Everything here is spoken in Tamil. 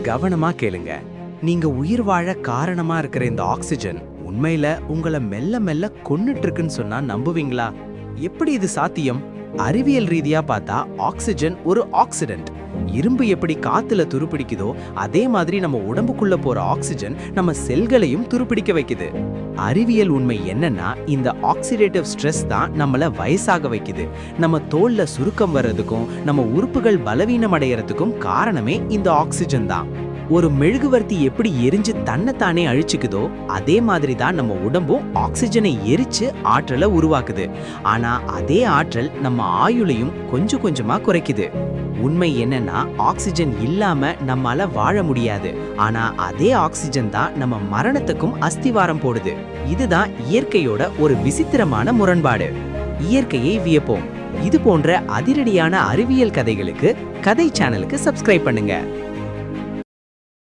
கவனமா கேளுங்க. நீங்க உயிர் வாழ காரணமா இருக்கிற இந்த ஆக்சிஜன் உண்மையில உங்களை மெல்ல மெல்ல கொன்னுட்டு இருக்குன்னு சொன்னா நம்புவீங்களா? எப்படி இது சாத்தியம்? அறிவியல் ரீதியா பார்த்தா ஆக்சிஜன் ஒரு ஆக்சிடென்ட். இரும்பு எப்படி காத்துல துருப்பிடிக்குதோ அதே மாதிரி நம்ம உடம்புக்குள்ள போற ஆக்சிஜன் நம்ம செல்களையும் துருப்பிடிக்க வைக்குது. அறிவியல் உண்மை என்னன்னா, இந்த ஆக்சிடேட்டிவ் ஸ்ட்ரெஸ் தான் நம்மள வயசாக வைக்குது. நம்ம தோல்ல சுருக்கம் வர்றதுக்கும் நம்ம உறுப்புகள் பலவீனம் அடையறதுக்கும் காரணமே இந்த ஆக்சிஜன் தான். ஒரு மெழுகுவர்த்தி எப்படி எரிஞ்சு தன்னைத்தானே அழிச்சுக்குதோ அதே மாதிரி தான் நம்ம உடம்பும் ஆக்சிஜனை எரிச்சு ஆற்றலை உருவாக்குது. ஆனா அதே ஆற்றல் நம்ம ஆயுளையும் கொஞ்சம் கொஞ்சமா குறைக்குது. உண்மை என்னன்னா, ஆக்சிஜன் இல்லாம நம்மால வாழ முடியாது. ஆனா அதே ஆக்சிஜன் தான் நம்ம மரணத்துக்கும் அஸ்திவாரம் போடுது. இதுதான் இயற்கையோட ஒரு விசித்திரமான முரண்பாடு. இயற்கையை வியப்போம். இது போன்ற அதிரடியான அறிவியல் கதைகளுக்கு கதை சேனலுக்கு சப்ஸ்கிரைப் பண்ணுங்க.